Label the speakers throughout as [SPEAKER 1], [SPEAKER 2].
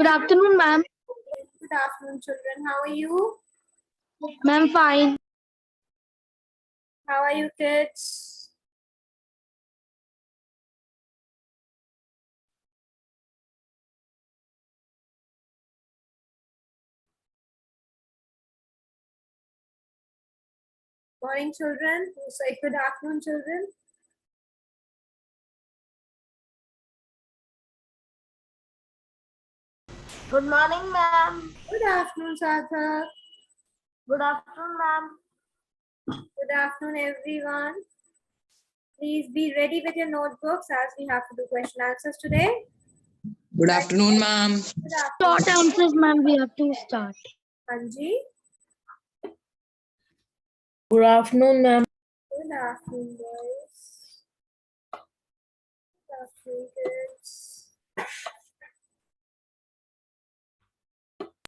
[SPEAKER 1] Good afternoon, ma'am.
[SPEAKER 2] Good afternoon, children. How are you?
[SPEAKER 1] Ma'am, fine.
[SPEAKER 2] How are you, kids? Morning, children. Say good afternoon, children.
[SPEAKER 1] Good morning, ma'am.
[SPEAKER 2] Good afternoon, Sarthak.
[SPEAKER 1] Good afternoon, ma'am.
[SPEAKER 2] Good afternoon, everyone. Please be ready with your notebooks as we have to do question answers today.
[SPEAKER 3] Good afternoon, ma'am.
[SPEAKER 2] Good afternoon,
[SPEAKER 1] Short answers, ma'am. We have to start.
[SPEAKER 2] Anji.
[SPEAKER 1] Good afternoon, ma'am.
[SPEAKER 2] Good afternoon, boys. Good afternoon, kids.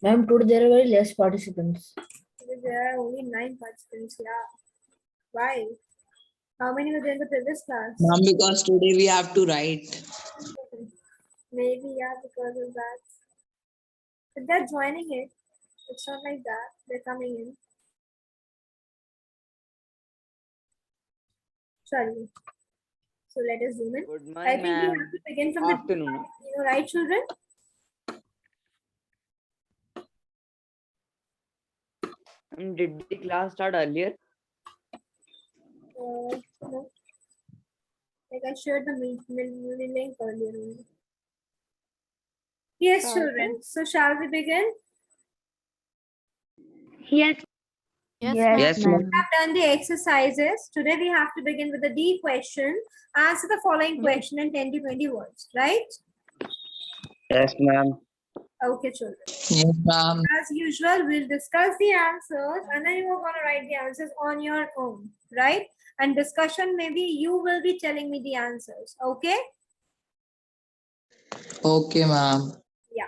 [SPEAKER 1] Ma'am, today there are very less participants.
[SPEAKER 2] Today there are only 9 participants. Yeah. Why? How many were there in the previous class?
[SPEAKER 3] Ma'am, because today we have to write.
[SPEAKER 2] Maybe, yeah, because of that. But they're joining it. It's not like that. They're coming in. Sorry. So let us zoom in.
[SPEAKER 4] Good
[SPEAKER 2] I
[SPEAKER 4] morning,
[SPEAKER 2] think we
[SPEAKER 4] ma'am.
[SPEAKER 2] have to begin from the
[SPEAKER 4] Afternoon.
[SPEAKER 2] right, children?
[SPEAKER 4] Did the class start earlier?
[SPEAKER 2] No. Like I shared the link earlier. Yes, children. So shall we begin?
[SPEAKER 1] Yes.
[SPEAKER 4] Yes,
[SPEAKER 2] We
[SPEAKER 4] ma'am.
[SPEAKER 2] have done the exercises. Today we have to begin with the D question. Answer the following question in 10 to 20 words, right?
[SPEAKER 4] Yes, ma'am.
[SPEAKER 2] Okay, children.
[SPEAKER 3] Yes, ma'am.
[SPEAKER 2] As usual, we'll discuss the answers and then you are going to write the answers on your own, right? And discussion, maybe you will be telling me the answers, okay?
[SPEAKER 3] Okay, ma'am.
[SPEAKER 2] Yeah.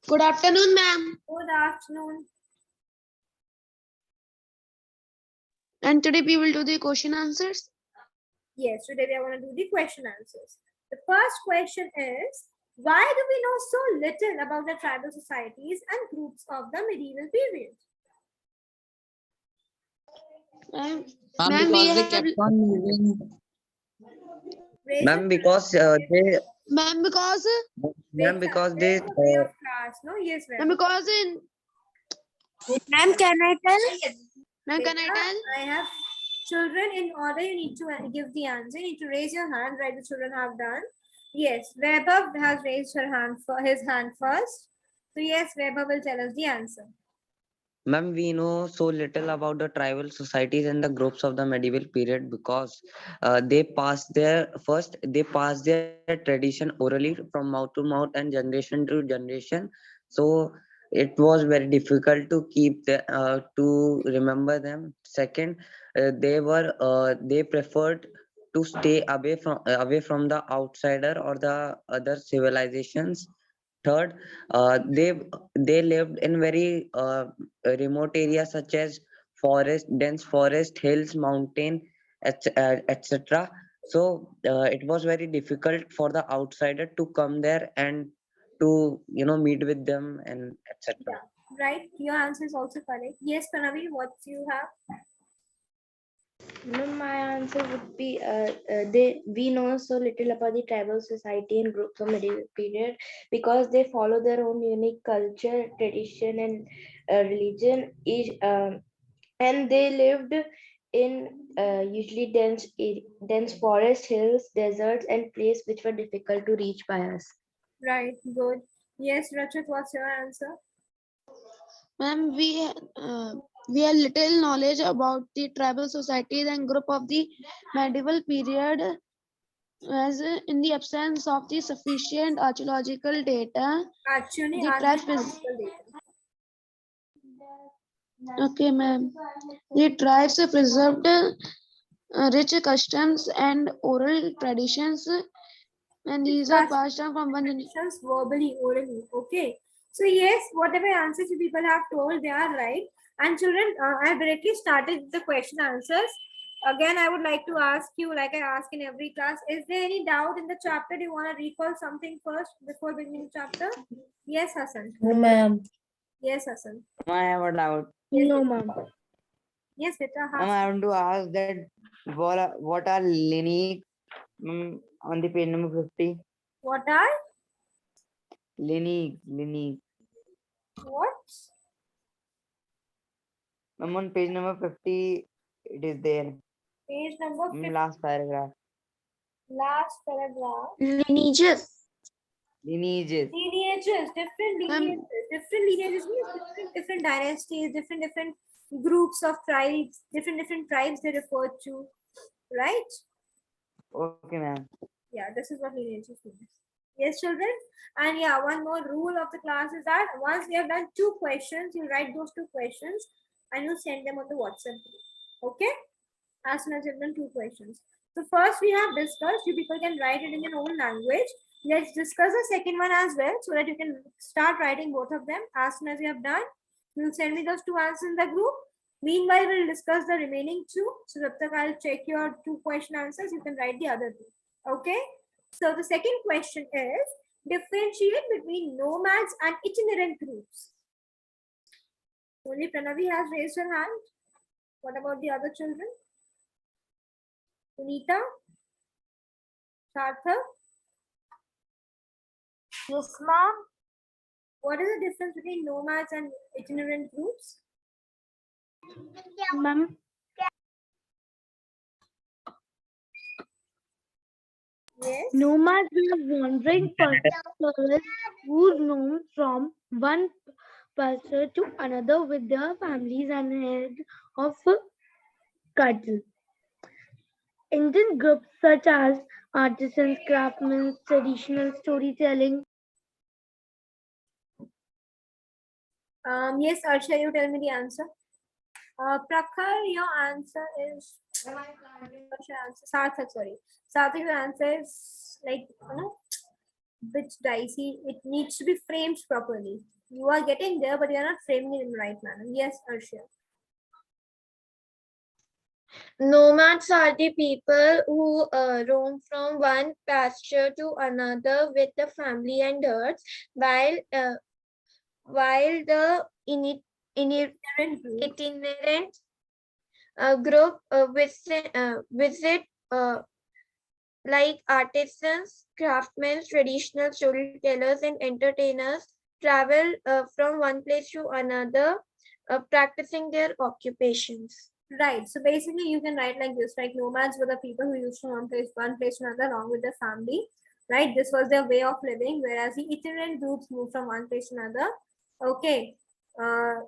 [SPEAKER 1] Good afternoon, ma'am.
[SPEAKER 2] Good afternoon.
[SPEAKER 1] And today we will do the question answers.
[SPEAKER 2] Yes, today we are going to do the question answers. The first question is, why do we know so little about the tribal societies and groups of the medieval period?
[SPEAKER 1] Ma'am,
[SPEAKER 3] Ma'am,
[SPEAKER 1] Ma'am, we
[SPEAKER 3] because they
[SPEAKER 1] have-
[SPEAKER 3] kept on moving.
[SPEAKER 2] Raise
[SPEAKER 4] Ma'am,
[SPEAKER 2] your
[SPEAKER 4] because they,
[SPEAKER 1] ma'am, because
[SPEAKER 4] ma'am, because they,
[SPEAKER 2] There's a way of class, no? Yes,
[SPEAKER 1] ma'am,
[SPEAKER 2] ma'am.
[SPEAKER 1] because in Ma'am, can I tell? Ma'am, can I
[SPEAKER 2] Beta,
[SPEAKER 1] tell?
[SPEAKER 2] I have children. In order, you need to give the answer. You need to raise your hand, right? The children have done. Yes, Weber has raised his hand first. So yes, Weber will tell us the answer.
[SPEAKER 4] ma'am, we know so little about the tribal societies and the groups of the medieval period because they passed their tradition orally from mouth to mouth and generation to generation. So it was very difficult to to remember them. Second, they preferred to stay away from the outsider or the other civilizations. Third, they lived in very remote areas such as dense forest, hills, mountain, etc. So it was very difficult for the outsider to come there and to meet with them and etc.
[SPEAKER 2] Yeah, right. Your answer is also correct. Yes, Pranavi, what you have?
[SPEAKER 5] My answer would be we know so little about the tribal society and groups of medieval period because they follow their own unique culture, tradition, and religion. And they lived in usually dense forest, hills, deserts, and places which were difficult to reach by us.
[SPEAKER 2] Right, good. Yes, Rachit, what's your answer?
[SPEAKER 1] Ma'am, we have little knowledge about the tribal societies and group of the medieval period, as in the absence of the sufficient archaeological data.
[SPEAKER 2] Actually,
[SPEAKER 1] The tribes
[SPEAKER 2] archaeological data.
[SPEAKER 1] Okay, ma'am. The tribes preserved rich customs and oral traditions, and these are passed down from one generation.
[SPEAKER 2] Traditions verbally, orally. Okay. So yes, whatever answers you people have told, they are right. And children, I have directly started the question answers. again, I would like to ask you, like I ask in every class, is there any doubt in the chapter? Do you want to recall something first before beginning the chapter? Yes, Hassan.
[SPEAKER 6] No, ma'am.
[SPEAKER 2] Yes, Hassan.
[SPEAKER 7] I have a doubt.
[SPEAKER 2] Yes,
[SPEAKER 6] No,
[SPEAKER 2] beta.
[SPEAKER 6] ma'am.
[SPEAKER 2] Yes, beta.
[SPEAKER 7] Ma'am, I want to ask that what are lineage on the page number 50?
[SPEAKER 2] What are?
[SPEAKER 7] Lineage.
[SPEAKER 2] What?
[SPEAKER 7] Ma'am, on page number 50, it is there.
[SPEAKER 2] Page number 50,
[SPEAKER 7] Last paragraph.
[SPEAKER 2] last paragraph.
[SPEAKER 5] Lineages.
[SPEAKER 7] Lineages.
[SPEAKER 2] Lineages, different lineages means different dynasties, different groups of tribes, different tribes they refer to, right?
[SPEAKER 7] Okay, ma'am.
[SPEAKER 2] Yeah, this is what lineages means. Yes, children. And yeah, one more rule of the class is that once you have done 2 questions, you write those 2 questions and you send them on the WhatsApp group. Okay? As soon as you've done 2 questions. So first we have discussed, you people can write it in your own language. Let's discuss the second one as well so that you can start writing both of them. As soon as you have done, you'll send me those 2 answers in the group. Meanwhile, we'll discuss the remaining 2. So I'll check your 2 question answers. You can write the other 2. Okay. So the second question is differentiate between nomads and itinerant groups. Only Pranavi has raised her hand. What about the other children? Sunita? Sarthak?
[SPEAKER 6] Yes, ma'am.
[SPEAKER 2] What is the difference between nomads and itinerant groups?
[SPEAKER 6] Ma'am.
[SPEAKER 2] Yes.
[SPEAKER 6] Nomads are wandering persons who roam from one pasture to another with their families and head of cattle. Indian groups such as artisans, craftsmen, traditional storytelling.
[SPEAKER 2] Yes, Arsha, you tell me the answer. Prakhar, your answer is Sarthak, sorry. Sarthak, your answer is like bit dicey. It needs to be framed properly. You are getting there, but you are not framing it in the right manner. Yes, Arsha.
[SPEAKER 5] Nomads are the people who roam from one pasture to another with the family and herds, while the
[SPEAKER 2] Itinerant group.
[SPEAKER 5] itinerant group visit like artisans, craftsmen, traditional storytellers, and entertainers travel from one place to another, practicing their occupations.
[SPEAKER 2] Right. So basically, you can write like this: like nomads were the people who used to one place to another along with their family. Right. This was their way of living, whereas the itinerant groups moved from one place to another. Okay.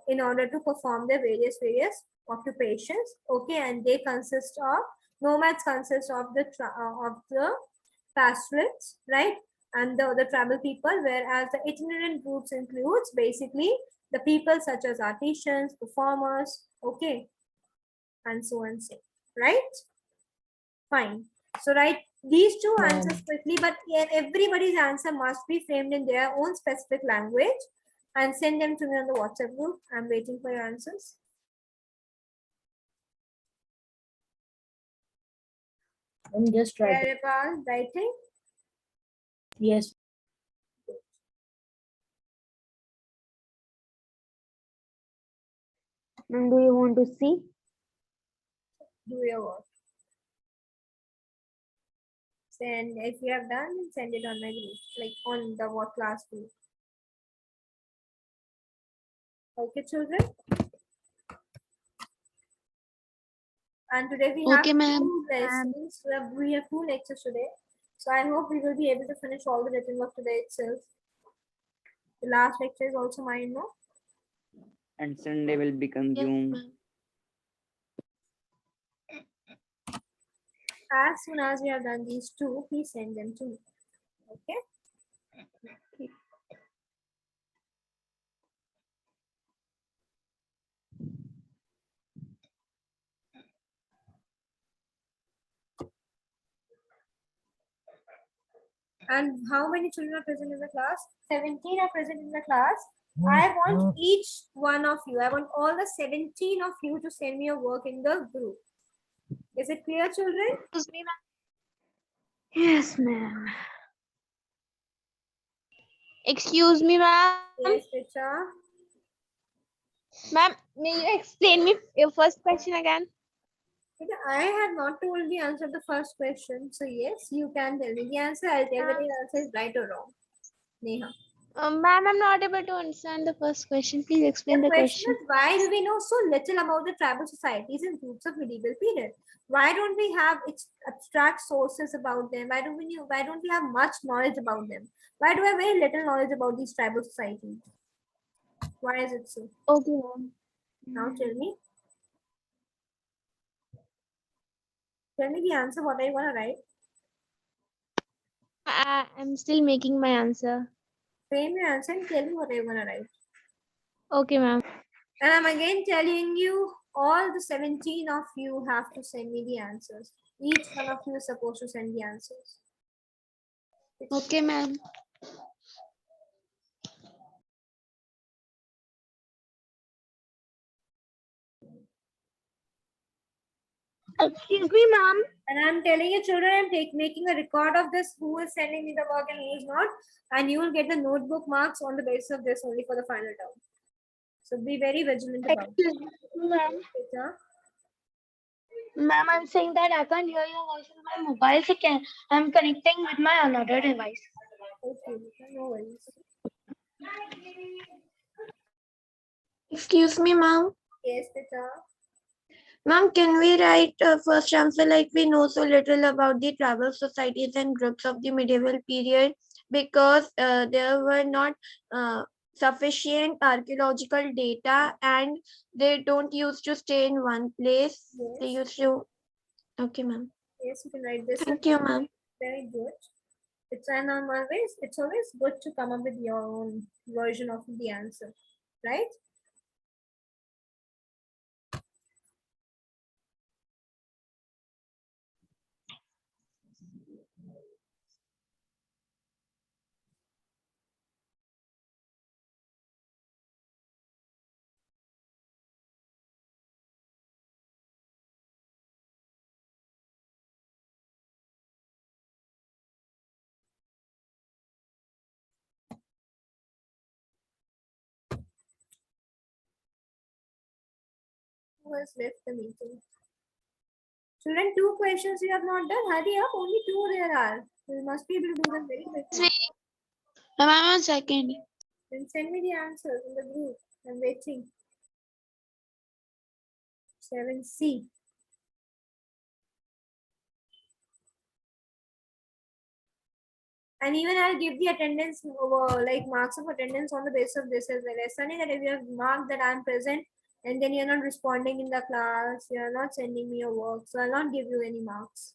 [SPEAKER 2] In order to perform their various occupations. Okay, and they consist of nomads consist of the pastoralists, right, and the tribal people, whereas the itinerant groups includes basically the people such as artisans, performers, okay, and so on, so right. Fine. So write these 2 answers quickly, but everybody's answer must be framed in their own specific language and send them to me on the WhatsApp group. I'm waiting for your answers.
[SPEAKER 6] I'm just writing.
[SPEAKER 2] Writing.
[SPEAKER 6] Yes. And do you want to see?
[SPEAKER 2] Do your work. Send if you have done, send it on my group, like on the what class group. Okay, children. And today we have
[SPEAKER 1] Okay, ma'am.
[SPEAKER 2] 2 lessons. We have 2 lectures today. So I hope we will be able to finish all the written work today itself. The last lecture is also mine, no?
[SPEAKER 7] And Sunday will be
[SPEAKER 1] Yes,
[SPEAKER 7] consumed.
[SPEAKER 1] ma'am.
[SPEAKER 2] As soon as we have done these 2, please send them to me. Okay. And how many children are present in the class? 17 are present in the class. I want each one of you, I want all the 17 of you to send me your work in the group. Is it clear, children?
[SPEAKER 1] Excuse me, ma'am.
[SPEAKER 6] Yes, ma'am.
[SPEAKER 1] Excuse me, ma'am.
[SPEAKER 2] Yes, Richa.
[SPEAKER 1] Ma'am, may you explain me your first question again?
[SPEAKER 2] I had not told the answer to the first question. So yes, you can tell me the answer. I'll tell whether the answer is right or wrong. Neha.
[SPEAKER 1] Ma'am, I'm not able to understand the first question. Please explain
[SPEAKER 2] The
[SPEAKER 1] the
[SPEAKER 2] question
[SPEAKER 1] question.
[SPEAKER 2] is, why do we know so little about the tribal societies and groups of medieval period? Why don't we have abstract sources about them? Why don't we have much knowledge about them? Why do we have very little knowledge about these tribal societies? Why is it so?
[SPEAKER 1] Okay, ma'am.
[SPEAKER 2] Now tell me. Tell me the answer. What are you gonna write?
[SPEAKER 1] I'm still making my answer.
[SPEAKER 2] Frame your answer and tell me what are you gonna write.
[SPEAKER 1] Okay, ma'am.
[SPEAKER 2] And I'm again telling you, all the 17 of you have to send me the answers. Each one of you is supposed to send the answers.
[SPEAKER 1] Okay, ma'am. Excuse me, ma'am.
[SPEAKER 2] And I'm telling you, children, I'm making a record of this, who is sending me the work and who is not. And you will get the notebook marks on the basis of this only for the final term. So be very vigilant about it.
[SPEAKER 6] Excuse me, ma'am.
[SPEAKER 2] Huh?
[SPEAKER 6] Ma'am, I'm saying that I can't hear your voice on my mobile. So I'm connecting with my another device.
[SPEAKER 2] Okay, no worries.
[SPEAKER 1] Excuse me, ma'am.
[SPEAKER 2] Yes, Pita.
[SPEAKER 1] Ma'am, can we write first answer like we know so little about the tribal societies and groups of the medieval period because there were not sufficient archaeological data and they don't used to stay in one place. They
[SPEAKER 2] Yes.
[SPEAKER 1] used to. Okay, ma'am.
[SPEAKER 2] Yes, you can write this.
[SPEAKER 1] Thank you, ma'am.
[SPEAKER 2] Very good. It's always good to come up with your own version of the answer, right? Who has left the meeting? Children, 2 questions you have not done. Hurry up, only 2 there are. You must be able to do them very quickly.
[SPEAKER 1] Ma'am, 1 second.
[SPEAKER 2] Then send me the answers in the group. I'm waiting. 7C. And even I'll give the attendance, like marks of attendance on the basis of this as well. As Sunny, that if you have marked that I'm present and then you're not responding in the class, you're not sending me your work, so I'll not give you any marks.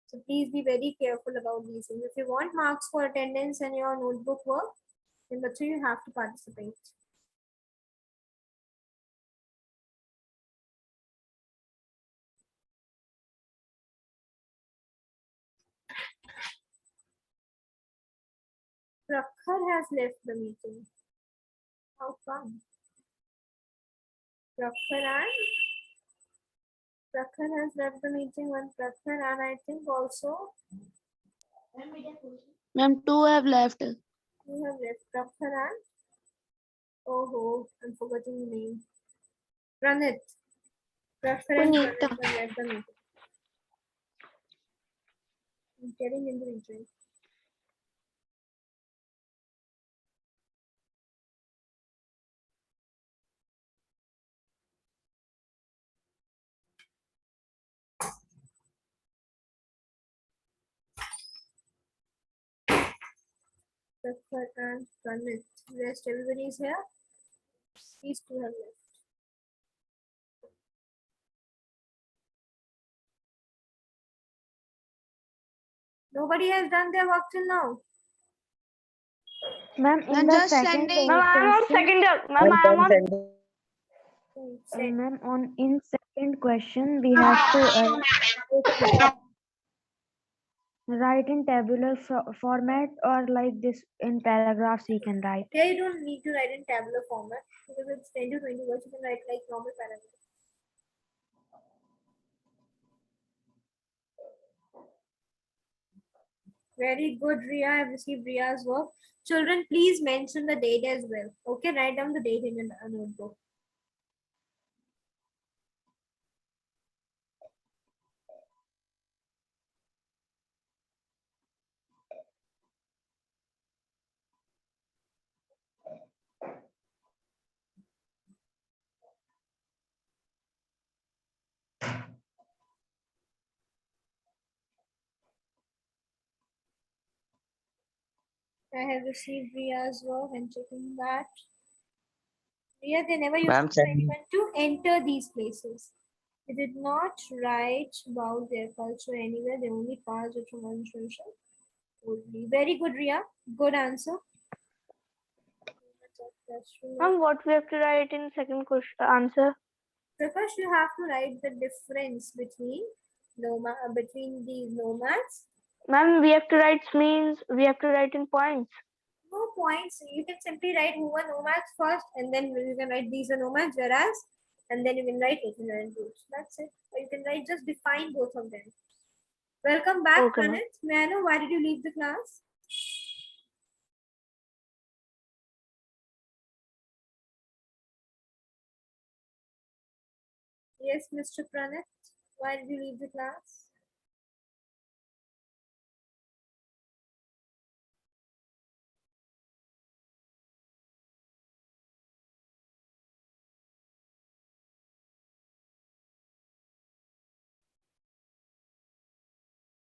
[SPEAKER 2] So please be very careful about these things. If you want marks for attendance and your notebook work, then that's you have to participate. Prakhar has left the meeting. How come? Prakhar has left the meeting. One Prakhar and I think also
[SPEAKER 1] Ma'am, 2 have left.
[SPEAKER 2] you have left Prakhar and I'm forgetting the name. Pranit. Prakhar and Pranit
[SPEAKER 1] Punita.
[SPEAKER 2] have left the meeting. I'm getting in the meeting. Prakhar and Pranit. Rest everybody is here. These 2 have left. Nobody has done their work till now.
[SPEAKER 6] Ma'am, in
[SPEAKER 1] Then
[SPEAKER 6] the
[SPEAKER 1] just
[SPEAKER 6] second
[SPEAKER 1] sending.
[SPEAKER 6] question,
[SPEAKER 2] Send.
[SPEAKER 6] ma'am, in second question, we have to write in tabular format or like this in paragraphs we can write.
[SPEAKER 2] Here you don't need to write in tabular format because it's 10 to 20 words. You can write like normal paragraph. Very good, Ria. I've received Ria's work. Children, please mention the date as well. Okay, write down the date in your notebook. I have received Ria's work and checking that. Ria, they never used to
[SPEAKER 4] Ma'am,
[SPEAKER 2] tell
[SPEAKER 4] send me.
[SPEAKER 2] anyone to enter these places. They did not write about their culture anywhere. They only passed it from one generation. Only. Very good, Ria. Good answer.
[SPEAKER 6] Ma'am, what we have to write in second question answer?
[SPEAKER 2] Prakash, you have to write the difference between between the nomads.
[SPEAKER 6] Ma'am, we have to write means we have to write in points.
[SPEAKER 2] No points. You can simply write who are nomads first, and then you can write these are nomads, whereas, and then you can write itinerant groups. That's it. Or you can write just define both of them. Welcome back,
[SPEAKER 6] Okay, ma'am.
[SPEAKER 2] Pranit. May I know why did you leave the class? Yes, Mr. Pranit. Why did you leave the class?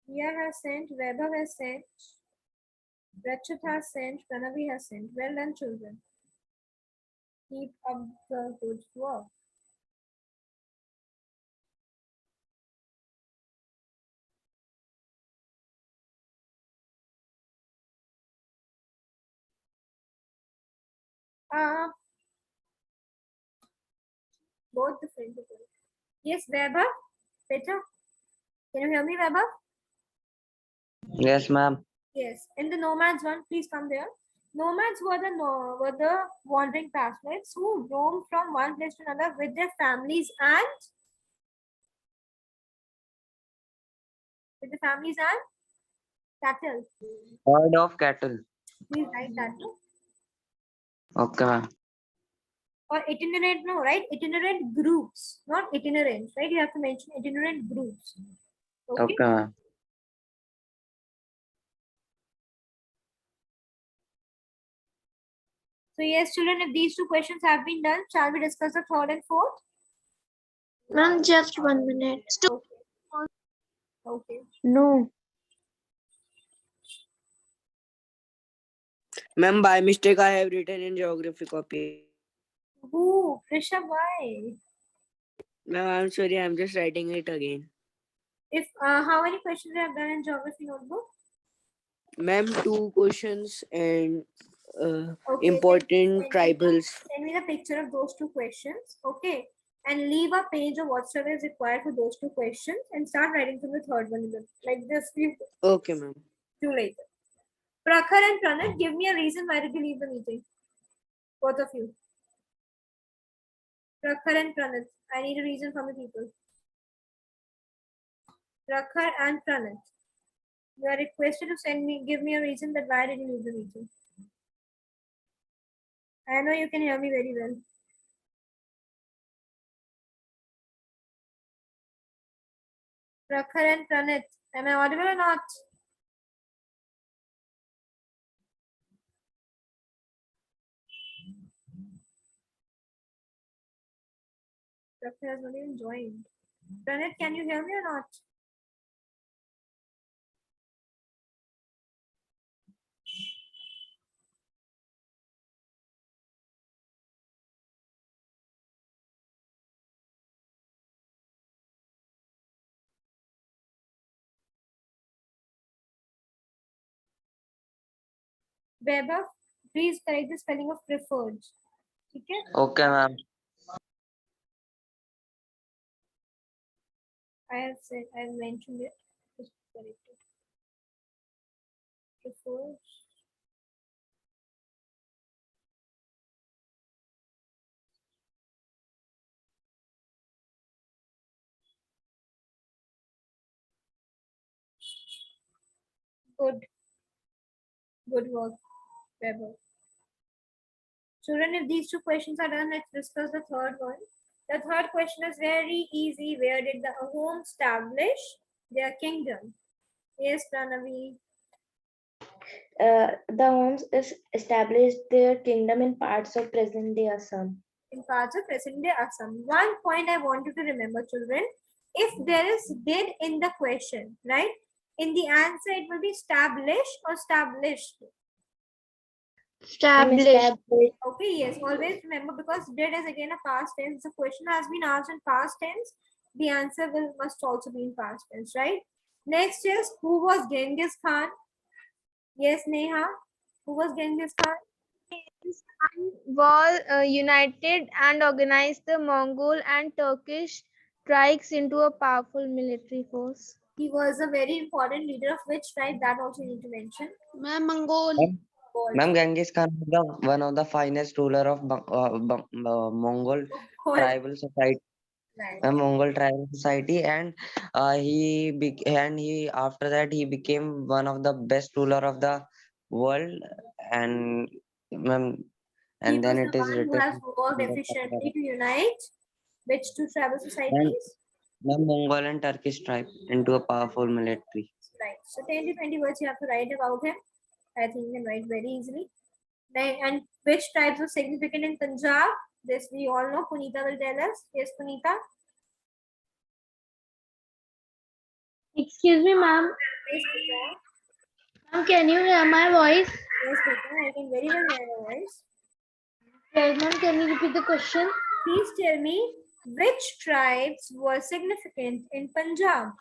[SPEAKER 2] Ria has sent, Vaibhav has sent, Rachit has sent, Pranavi has sent. Well done, children. Keep up the good work. Uh, both the friends. Yes, Vaibhav. Better. Can you hear me, Vaibhav?
[SPEAKER 4] Yes, ma'am.
[SPEAKER 2] Yes. In the nomads one, please come there. Nomads were the wandering pathways who roamed from one place to another with their families and cattle.
[SPEAKER 4] Herd of cattle.
[SPEAKER 2] Please write that. No?
[SPEAKER 4] Okay, ma'am.
[SPEAKER 2] Or itinerant, no, right? Itinerant groups, not itinerant, right? You have to mention itinerant groups. Okay.
[SPEAKER 4] Okay, ma'am.
[SPEAKER 2] So yes, children, if these two questions have been done, shall we discuss the third and fourth?
[SPEAKER 1] Ma'am, just 1 minute.
[SPEAKER 2] Okay.
[SPEAKER 6] No.
[SPEAKER 7] Ma'am, by mistake, I have written in geography copy.
[SPEAKER 2] Ooh, Krisha, why?
[SPEAKER 7] Ma'am, I'm sorry, I'm just writing it again.
[SPEAKER 2] If how many questions you have done in geography notebook?
[SPEAKER 7] Ma'am, 2 questions and
[SPEAKER 2] Okay,
[SPEAKER 7] important
[SPEAKER 2] then
[SPEAKER 7] tribals.
[SPEAKER 2] send me the picture of those two questions. Okay. And leave a page of whatsoever is required for those two questions and start writing from the third one. Like this, we
[SPEAKER 7] Okay, ma'am.
[SPEAKER 2] do later. Prakhar and Pranat, give me a reason why did you leave the meeting? Both of you. Prakhar and Pranat, I need a reason from the people. Prakhar and Pranat, you are requested to give me a reason that why did you leave the meeting. I know you can hear me very well. Prakhar and Pranat, am I audible or not? Prakhar has not even joined. Pranat, can you hear me or not? Vaibhav, please correct the spelling of preferred. Okay?
[SPEAKER 4] Okay, ma'am.
[SPEAKER 2] I have mentioned it. Just correct it. Preferred. Good. Good work, Weber. Children, if these two questions are done, let's discuss the third one. The third question is very easy. Where did the Ahom establish their kingdom? Yes, Pranavi.
[SPEAKER 5] The Homs established their kingdom in parts of present-day Assam.
[SPEAKER 2] In parts of present-day Assam. One point I want you to remember, children. If there is did in the question, right? In the answer, it will be established or established.
[SPEAKER 6] Established.
[SPEAKER 2] Okay, yes, always remember, because did is again a past tense. The question has been asked in past tense. The answer must also be in past tense, right? Next is, who was Genghis Khan? Yes, Neha. Who was Genghis Khan?
[SPEAKER 6] Was united and organized the Mongol and Turkish tribes into a powerful military force.
[SPEAKER 2] He was a very important leader of which tribe? That also you need to mention.
[SPEAKER 1] Ma'am, Mongol.
[SPEAKER 4] Ma'am, Genghis Khan was one of the finest ruler of Mongol tribal society.
[SPEAKER 2] Right.
[SPEAKER 4] A Mongol tribal society, and he after that he became one of the best ruler of the world, and ma'am,
[SPEAKER 2] He
[SPEAKER 4] and then
[SPEAKER 2] was
[SPEAKER 4] it
[SPEAKER 2] the
[SPEAKER 4] is
[SPEAKER 2] one who
[SPEAKER 4] written
[SPEAKER 2] has worked
[SPEAKER 4] in the
[SPEAKER 2] efficiently to unite which two tribal
[SPEAKER 4] and
[SPEAKER 2] societies?
[SPEAKER 4] the Mongol and Turkish tribe into a powerful military.
[SPEAKER 2] Right. So 10 to 20 words you have to write about him. I think you can write very easily. Right. And which tribes are significant in Punjab? This we all know. Punita will tell us. Yes, Punita.
[SPEAKER 6] Excuse me, ma'am.
[SPEAKER 2] Yes, Punita.
[SPEAKER 6] Ma'am, can you hear my voice?
[SPEAKER 2] Yes, Punita. I can very well hear your voice.
[SPEAKER 6] Yes, ma'am. Can you repeat the question?
[SPEAKER 2] Please tell me which tribes were significant in Punjab?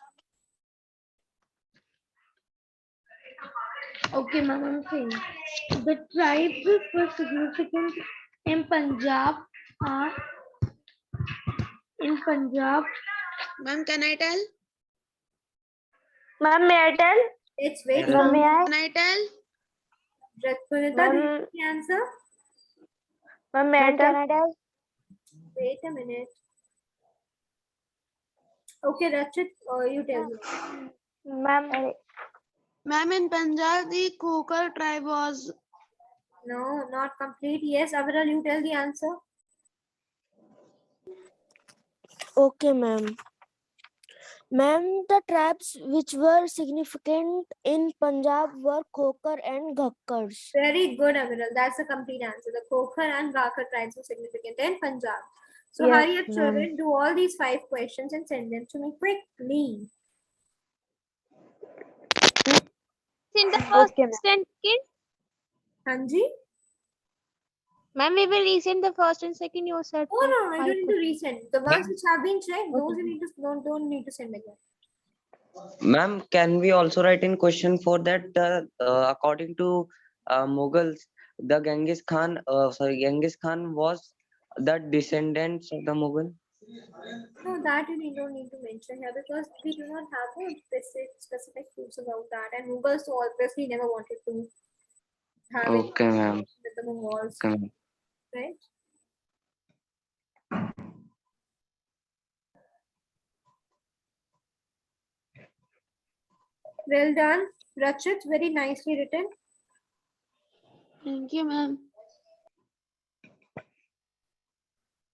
[SPEAKER 6] Okay, ma'am. I'm saying the tribes which were significant in Punjab are in Punjab.
[SPEAKER 1] Ma'am, can I tell?
[SPEAKER 6] Ma'am, may I tell?
[SPEAKER 2] Let's wait.
[SPEAKER 6] Ma'am, may I?
[SPEAKER 1] Can I tell?
[SPEAKER 2] Punita, do you
[SPEAKER 6] Ma'am,
[SPEAKER 2] have the answer?
[SPEAKER 6] ma'am, may I tell?
[SPEAKER 2] Wait a minute. Okay, Rachit, you tell me.
[SPEAKER 6] Ma'am,
[SPEAKER 1] Ma'am, in Punjab, the Khokar tribe was.
[SPEAKER 2] No, not complete. Yes, Aviral, you tell the answer.
[SPEAKER 8] Okay, ma'am. Ma'am, the tribes which were significant in Punjab were Khokar and Ghakkars.
[SPEAKER 2] Very good, Aviral. That's a complete answer. The Khokar and Ghakkar tribes were significant in Punjab. So
[SPEAKER 8] Yes,
[SPEAKER 2] hurry up,
[SPEAKER 8] ma'am.
[SPEAKER 2] children. Do all these 5 questions and send them to me quickly.
[SPEAKER 6] in the first
[SPEAKER 8] Okay, ma'am.
[SPEAKER 6] and second.
[SPEAKER 2] Hanji?
[SPEAKER 6] Ma'am, we will resend the first and second you said.
[SPEAKER 2] Oh no, you don't need to resend. The ones which have been checked, those
[SPEAKER 6] Okay.
[SPEAKER 2] you need to don't need to send again.
[SPEAKER 4] Ma'am, can we also write in question for that? According to Mughals, the Genghis Khan, Genghis Khan was the descendants of the Mughal.
[SPEAKER 2] No, that you don't need to mention here, because we do not have a specific proofs about that. And Mughals so obviously never wanted to have it
[SPEAKER 4] Okay, ma'am.
[SPEAKER 2] with the Mongols,
[SPEAKER 4] Okay, ma'am.
[SPEAKER 2] right? Well done, Rachit. Very nicely written.
[SPEAKER 1] Thank you, ma'am.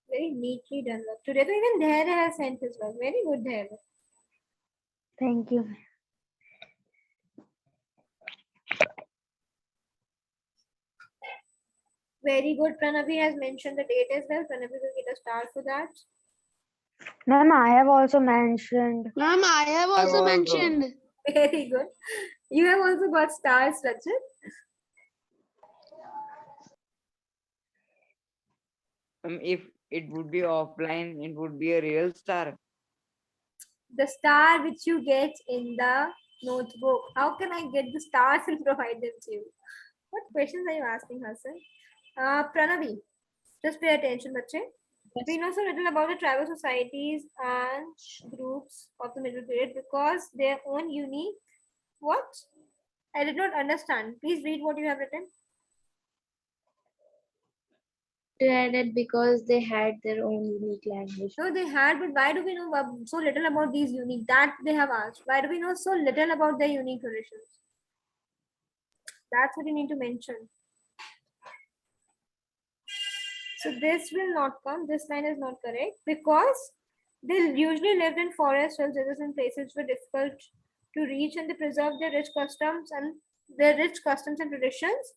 [SPEAKER 2] Very neatly done. Today, even there has sent his work. Very good there.
[SPEAKER 8] Thank you.
[SPEAKER 2] Very good. Pranavi has mentioned the date as well. Pranavi will get a star for that.
[SPEAKER 8] Ma'am, I have also mentioned.
[SPEAKER 1] Ma'am, I have also
[SPEAKER 3] also.
[SPEAKER 1] mentioned.
[SPEAKER 2] Very good. You have also got stars, Rachit.
[SPEAKER 7] If it would be offline, it would be a real star.
[SPEAKER 2] The star which you get in the notebook. How can I get the stars and provide them to you? What questions are you asking, Hassan? Pranavi, just pay attention, bache. We know so little about the tribal societies and groups of the middle period because their own unique. What? I did not understand. Please read what you have written.
[SPEAKER 5] Added because they had their own unique language.
[SPEAKER 2] No, they had, but why do we know so little about these unique? That they have asked. Why do we know so little about their unique traditions? That's what you need to mention. So this will not come. This line is not correct because they usually lived in forests, villages, and places which were difficult to reach, and they preserved their rich customs and traditions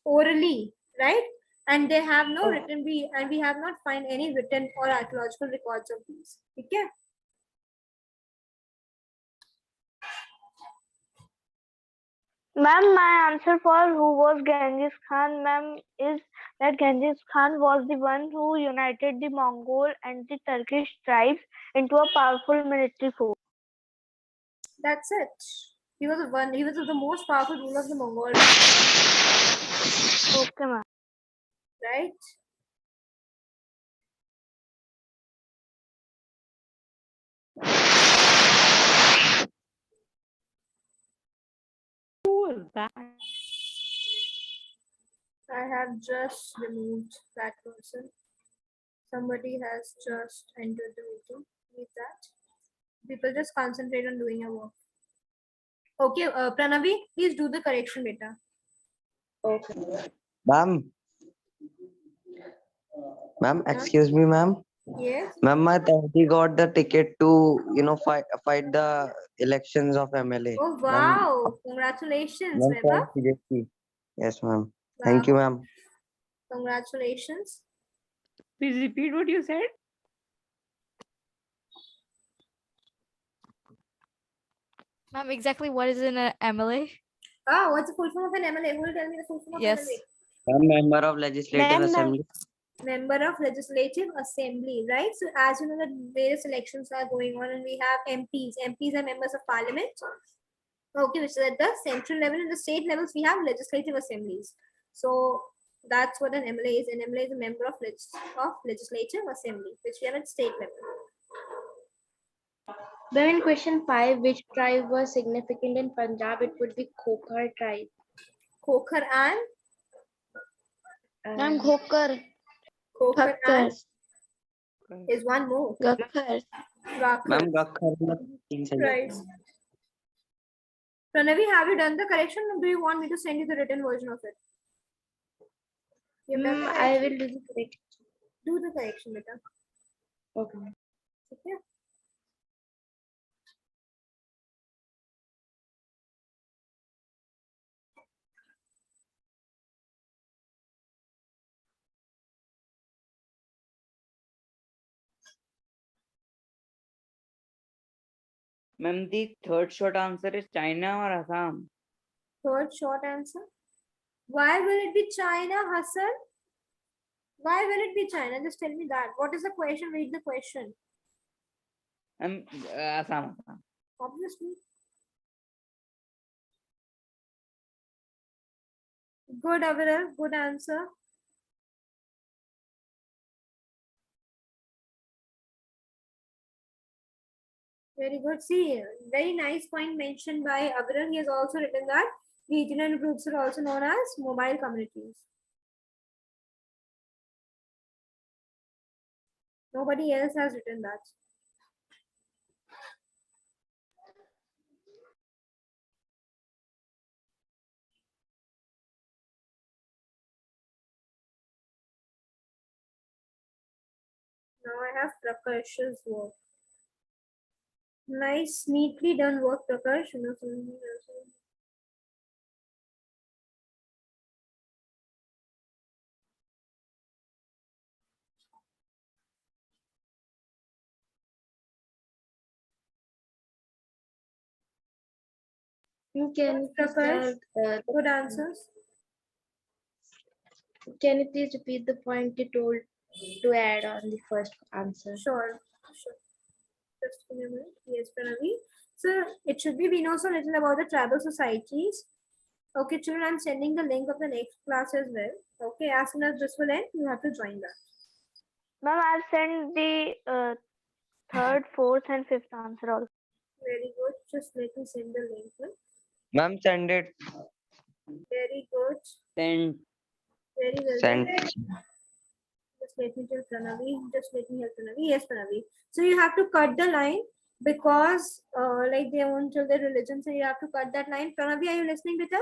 [SPEAKER 2] orally, right? And they have no written, we have not find any written or archaeological records of these. Okay.
[SPEAKER 6] Ma'am, my answer for who was Genghis Khan, ma'am, is that Genghis Khan was the one who united the Mongol and the Turkish tribes into a powerful military force.
[SPEAKER 2] That's it. He was the most powerful ruler of the Mongols,
[SPEAKER 6] Okay, ma'am.
[SPEAKER 2] right? I have just removed that person. Somebody has just entered the meeting. Leave that. People just concentrate on doing your work. Okay, Pranavi, please do the correction, beta.
[SPEAKER 5] Okay.
[SPEAKER 4] Ma'am, excuse me, ma'am.
[SPEAKER 2] Yes.
[SPEAKER 4] Ma'am, my Tati got the ticket to, fight the elections of MLA.
[SPEAKER 2] Oh
[SPEAKER 4] Ma'am,
[SPEAKER 2] wow! Congratulations,
[SPEAKER 4] ma'am,
[SPEAKER 2] Weba.
[SPEAKER 4] from CJP. Yes, ma'am. Thank you,
[SPEAKER 2] Wow.
[SPEAKER 4] ma'am.
[SPEAKER 2] Congratulations.
[SPEAKER 9] Please repeat what you said.
[SPEAKER 10] Ma'am, exactly what is an MLA?
[SPEAKER 2] Ah, what's the full form of an MLA? Who will tell me the full form of
[SPEAKER 10] Yes.
[SPEAKER 2] MLA?
[SPEAKER 4] I'm member of Legislative
[SPEAKER 8] Ma'am,
[SPEAKER 4] Assembly.
[SPEAKER 2] Member of Legislative Assembly, right? So as you know that various elections are going on and we have MPs. MPs are members of parliament. Okay, which is at the central level and the state levels we have legislative assemblies. So that's what an MLA is. An MLA is a member of legislative assembly, which we have at state level.
[SPEAKER 5] Then in question 5, which tribe was significant in Punjab? It would be Khokhar tribe.
[SPEAKER 2] Khokhar and
[SPEAKER 1] Ma'am, Khokhar.
[SPEAKER 2] Khokhar and
[SPEAKER 8] Gakkar.
[SPEAKER 2] is one more.
[SPEAKER 8] Gakkar.
[SPEAKER 4] Ma'am,
[SPEAKER 2] Gakkar.
[SPEAKER 4] Gakkar.
[SPEAKER 2] Right. Pranavi, have you done the correction or do you want me to send you the written version of it? You've done the
[SPEAKER 5] I
[SPEAKER 2] correction?
[SPEAKER 5] will do the correction.
[SPEAKER 2] Do the correction, beta.
[SPEAKER 5] Okay.
[SPEAKER 2] Okay.
[SPEAKER 7] Ma'am, the third short answer is China or Assam?
[SPEAKER 2] Third short answer. Why will it be China, Hassan? Why will it be China? Just tell me that. What is the question? Read the question.
[SPEAKER 7] Assam.
[SPEAKER 2] Obviously. Good, Aviral. Good answer. Very good. See, very nice point mentioned by Aviral. He has also written that regional groups are also known as mobile communities. Nobody else has written that. Now I have Prakash's work. Nice, neatly done work, Prakash.
[SPEAKER 5] Can you please
[SPEAKER 2] Prakash,
[SPEAKER 5] tell,
[SPEAKER 2] good answers.
[SPEAKER 5] can you please repeat the point you told to add on the first answer?
[SPEAKER 2] Sure. Just give me a minute. Yes, Pranavi. So it should be, we know so little about the tribal societies. Okay, children, I'm sending the link of the next class as well. Okay, as soon as this will end, you have to join that.
[SPEAKER 6] Ma'am, I'll send the third, fourth, and fifth answer also.
[SPEAKER 2] Very good. Just let me send the link. Huh?
[SPEAKER 4] Ma'am, send it.
[SPEAKER 2] Very good.
[SPEAKER 7] Send.
[SPEAKER 2] Very well.
[SPEAKER 4] Send.
[SPEAKER 2] done. Just let me tell Pranavi. Just let me help Pranavi. Yes, Pranavi. So you have to cut the line because like they won't tell their religion. So you have to cut that line. Pranavi, are you listening, Beta?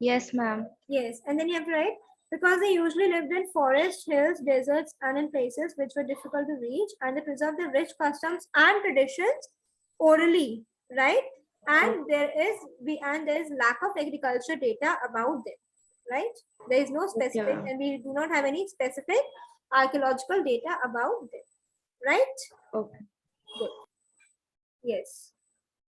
[SPEAKER 5] Yes, ma'am.
[SPEAKER 2] Yes, and then you have to write because they usually lived in forests, hills, deserts, and in places which were difficult to reach, and they preserved their rich customs and traditions orally, right? And there is lack of agriculture data about them, right? There is no specific,
[SPEAKER 5] ma'am.
[SPEAKER 2] and we do not have any specific archaeological data about them, right?
[SPEAKER 5] Okay.
[SPEAKER 2] Good. Yes.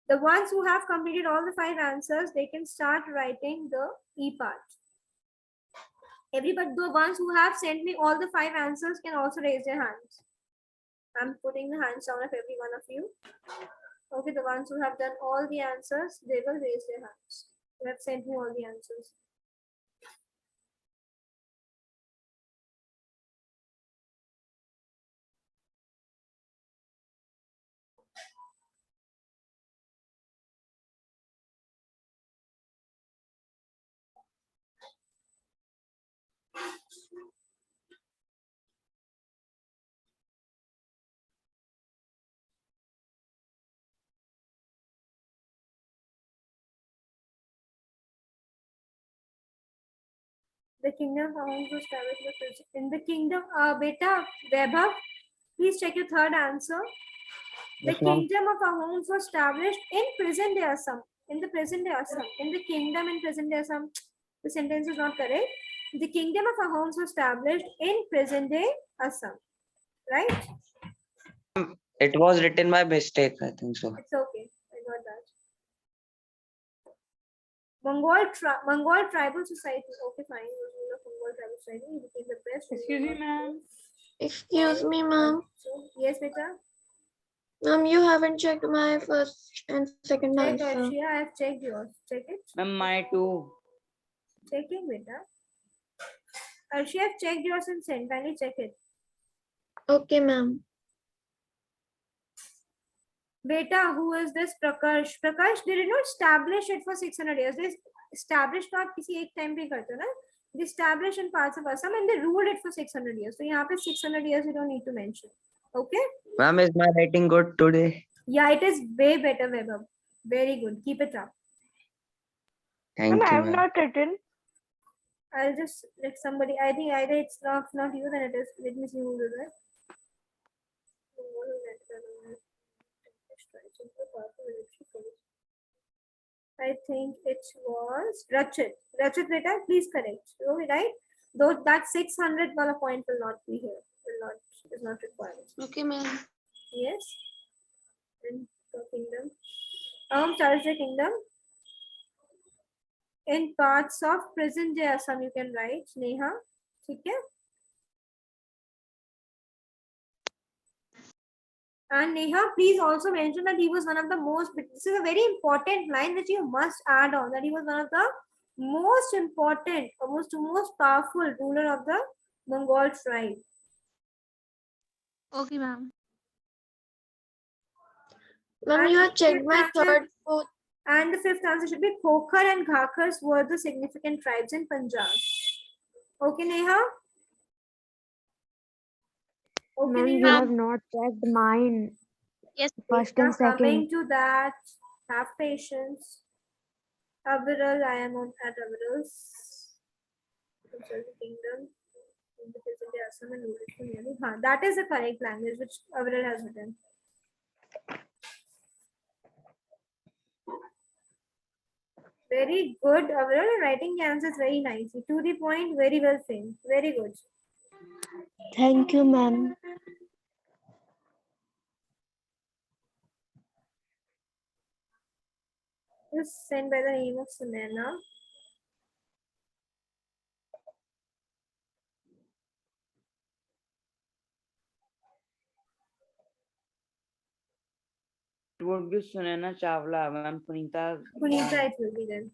[SPEAKER 2] The ones who have completed all the 5 answers, they can start writing the E part. Everybody, the ones who have sent me all the 5 answers can also raise their hands. I'm putting the hands down of every one of you. Okay, the ones who have done all the answers, they will raise their hands. You have sent me all the answers. The kingdom of Ahom was established in the kingdom. Beta, Vaibhav, please check your third answer. The
[SPEAKER 4] Yes, ma'am.
[SPEAKER 2] kingdom of Ahoms was established in present day Assam. In the present day Assam. In the kingdom in present day Assam. The sentence is not correct. The kingdom of Ahoms was established in present day Assam. Right?
[SPEAKER 4] It was written by mistake, I think so.
[SPEAKER 2] It's okay. I got that. Mongol tribal society. Okay, fine. Mongol tribal society. He became the best.
[SPEAKER 9] Excuse me, ma'am.
[SPEAKER 1] Excuse me, ma'am.
[SPEAKER 2] Yes, beta.
[SPEAKER 1] Ma'am, you haven't checked my first and second
[SPEAKER 2] Check
[SPEAKER 1] answer.
[SPEAKER 2] Arshia. I have checked yours. Check it.
[SPEAKER 7] Ma'am, my too.
[SPEAKER 2] Check it, beta. Arshia, I have checked yours and sent. Kindly check it.
[SPEAKER 1] Okay, ma'am.
[SPEAKER 2] Beta, who is this Prakash? Prakash, they did not establish it for 600 years. They established not किसी एक time पे करते ना. They established in parts of Assam and they ruled it for 600 years. So यहाँ पे 600 years you don't need to mention. Okay?
[SPEAKER 4] Ma'am, is my writing good today?
[SPEAKER 2] Yeah, it is way better, Vaibhav. Very good. Keep it up.
[SPEAKER 4] Thank
[SPEAKER 6] Ma'am, I
[SPEAKER 4] you,
[SPEAKER 6] have
[SPEAKER 4] ma'am.
[SPEAKER 6] not written.
[SPEAKER 2] I'll just let somebody. I think either it's not you, then it is. Let me see who did it. I think it was Rachit. Rachit, beta, please correct. Okay, right? Though that 600 wala point will not be here. Is not required.
[SPEAKER 1] Okay, ma'am.
[SPEAKER 2] Yes. In the kingdom. Charge the kingdom. In parts of present day Assam, you can write Neha. Okay. And Neha, please also mention that he was one of the most, this is a very important line that you must add on, that he was one of the most important, most powerful ruler of the Mongol tribe.
[SPEAKER 10] Okay, ma'am.
[SPEAKER 1] Ma'am, you have checked my third, fourth.
[SPEAKER 2] And the 5th answer should be Khokhar and Ghakhars were the significant tribes in Punjab. Okay, Neha? Okay,
[SPEAKER 6] Ma'am, you
[SPEAKER 2] Neha?
[SPEAKER 6] have not checked mine.
[SPEAKER 10] Yes.
[SPEAKER 6] First
[SPEAKER 2] I'm
[SPEAKER 6] and second.
[SPEAKER 2] coming to that. Have patience. Aviral, I am on at Aviral's. Kingdom. That is the correct language which Aviral has written. Very good, Aviral. Writing the answers very nicely. To the point, very well framed. Very good.
[SPEAKER 8] Thank you, ma'am.
[SPEAKER 2] Just sent by the name of Sunena.
[SPEAKER 7] It would be Sunena Chawla, ma'am. Punita.
[SPEAKER 2] Punita, it will be then.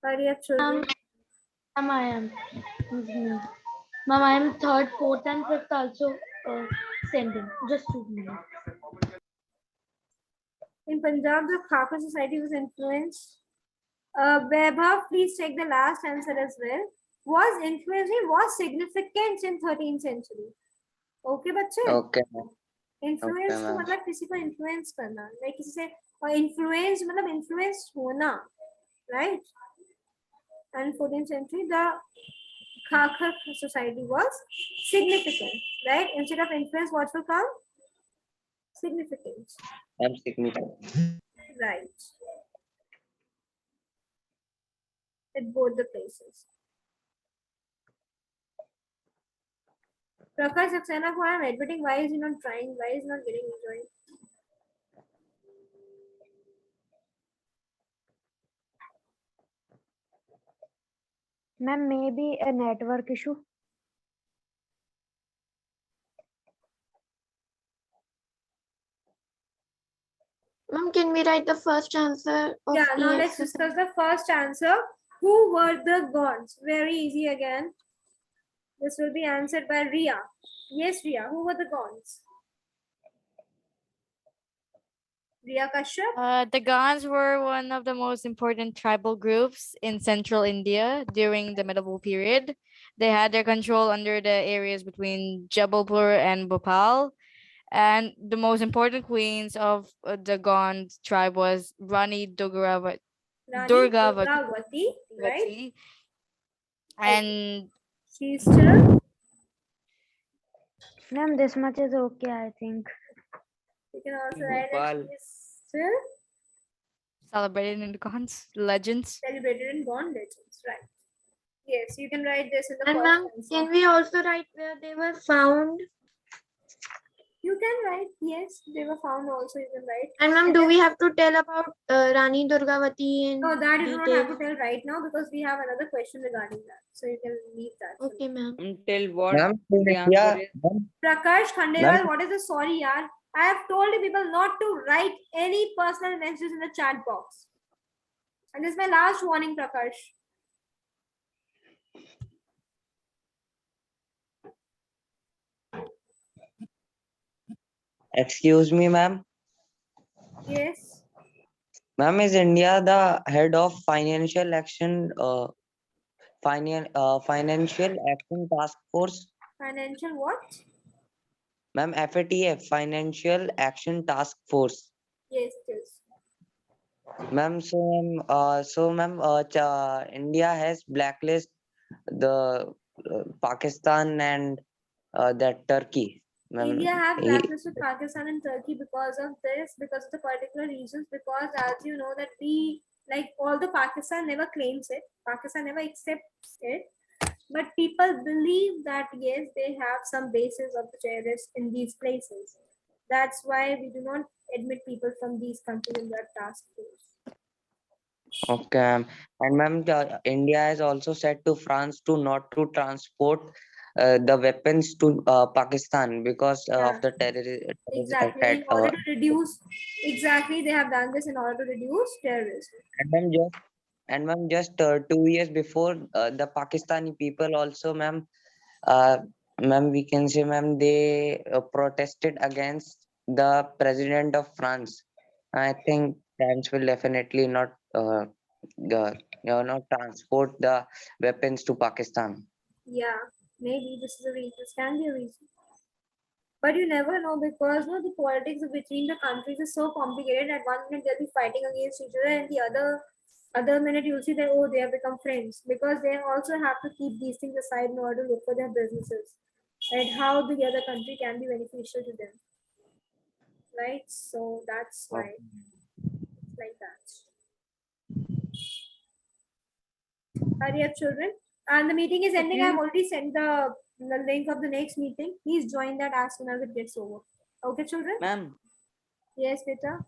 [SPEAKER 2] Hurry up, children.
[SPEAKER 8] Ma'am, I am. Ma'am, I am third, fourth, and fifth also sending. Just 2 minutes.
[SPEAKER 2] In Punjab, the Khakar society was influenced. Vaibhav, please check the last answer as well. Was influencing, was significant in 13th century. Okay, बच्चे?
[SPEAKER 4] Okay.
[SPEAKER 2] Influence
[SPEAKER 4] Okay,
[SPEAKER 2] तो
[SPEAKER 4] ma'am.
[SPEAKER 2] मतलब किसी को influence करना, like किसी से or influenced, मतलब influenced होना, right? And 14th century, the Khakar society was significant, right? Instead of influence, what will come? Significance,
[SPEAKER 4] Ma'am, significant.
[SPEAKER 2] right? At both the places. Prakash Saxena, who I am admitting, why is he not trying? Why is he not getting enjoyed?
[SPEAKER 6] Ma'am, maybe a network issue.
[SPEAKER 1] Ma'am, can we write the first answer of
[SPEAKER 2] Yeah,
[SPEAKER 1] the
[SPEAKER 2] now let's discuss the first answer. Who were the gods? Very easy again. This will be answered by Ria. Yes, Ria. Who were the gods? Ria Kashyap?
[SPEAKER 10] The Gans were one of the most important tribal groups in central India during the medieval period. They had their control under the areas between Jabalpur and Bhopal. And the most important queens of the Gans tribe was Rani
[SPEAKER 2] Rani
[SPEAKER 10] Durgavati,
[SPEAKER 2] Durgavati, right?
[SPEAKER 10] and
[SPEAKER 2] She's still.
[SPEAKER 6] Ma'am, this much is okay, I think.
[SPEAKER 2] You can also write that
[SPEAKER 7] Bhopal.
[SPEAKER 2] she is still
[SPEAKER 10] celebrated in the Gans legends.
[SPEAKER 2] celebrated in Gone legends, right? Yes, you can write this in the
[SPEAKER 1] And
[SPEAKER 2] first
[SPEAKER 1] ma'am,
[SPEAKER 2] answer.
[SPEAKER 1] can we also write where they were found?
[SPEAKER 2] You can write, yes, they were found also, you can write.
[SPEAKER 1] And ma'am, do we have to tell about Rani Durgavati in
[SPEAKER 2] No, that you do not have to
[SPEAKER 1] detail?
[SPEAKER 2] tell right now because we have another question regarding that. So you can leave that. for
[SPEAKER 1] Okay, ma'am.
[SPEAKER 7] Until what
[SPEAKER 4] Ma'am, in
[SPEAKER 7] the
[SPEAKER 4] India,
[SPEAKER 7] answer is?
[SPEAKER 4] ma'am,
[SPEAKER 2] Prakash Khandelwal,
[SPEAKER 4] Ma'am.
[SPEAKER 2] what is the sorry, yaar? I have told you people not to write any personal messages in the chat box. And this is my last warning, Prakash.
[SPEAKER 4] excuse me, ma'am.
[SPEAKER 2] Yes.
[SPEAKER 4] Ma'am, is India the head of financial action, financial action task force?
[SPEAKER 2] Financial what?
[SPEAKER 4] Ma'am, FATF, Financial Action Task Force.
[SPEAKER 2] Yes, it is.
[SPEAKER 4] Ma'am, India has blacklist the Pakistan and that Turkey. Ma'am,
[SPEAKER 2] India have
[SPEAKER 4] he-
[SPEAKER 2] blacklisted Pakistan and Turkey because of this, because of the particular reasons, because as you know that we, like although Pakistan never claims it, Pakistan never accepts it, but people believe that yes, they have some bases of the terrorists in these places. That's why we do not admit people from these countries in that task force.
[SPEAKER 4] Okay, and ma'am, India has also said to France to not to transport the weapons to Pakistan because of the terrorist
[SPEAKER 2] Exactly.
[SPEAKER 4] attack.
[SPEAKER 2] In order to reduce, exactly, they have done this in order to reduce terrorism.
[SPEAKER 4] And ma'am, just 2 years before, the Pakistani people also, ma'am, we can say, ma'am, they protested against the president of France. I think France will definitely not, not transport the weapons to Pakistan.
[SPEAKER 2] Yeah, maybe this is a reason. This can be a reason. But you never know because no, the politics between the countries is so complicated. At one minute they'll be fighting against each other, and the other minute you'll see that oh they have become friends because they also have to keep these things aside in order to look for their businesses, right? How the other country can be beneficial to them, right? So that's why it's like that. Hurry up, children. And the meeting is ending. I've already sent the link of the next meeting. Please join that as soon as it gets over. Okay, children?
[SPEAKER 7] Ma'am,
[SPEAKER 2] Yes, beta.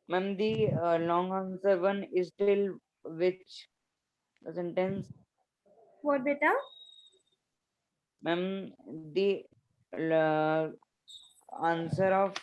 [SPEAKER 7] ma'am, the long answer one is till which sentence?
[SPEAKER 2] What, beta?
[SPEAKER 7] Ma'am, the answer of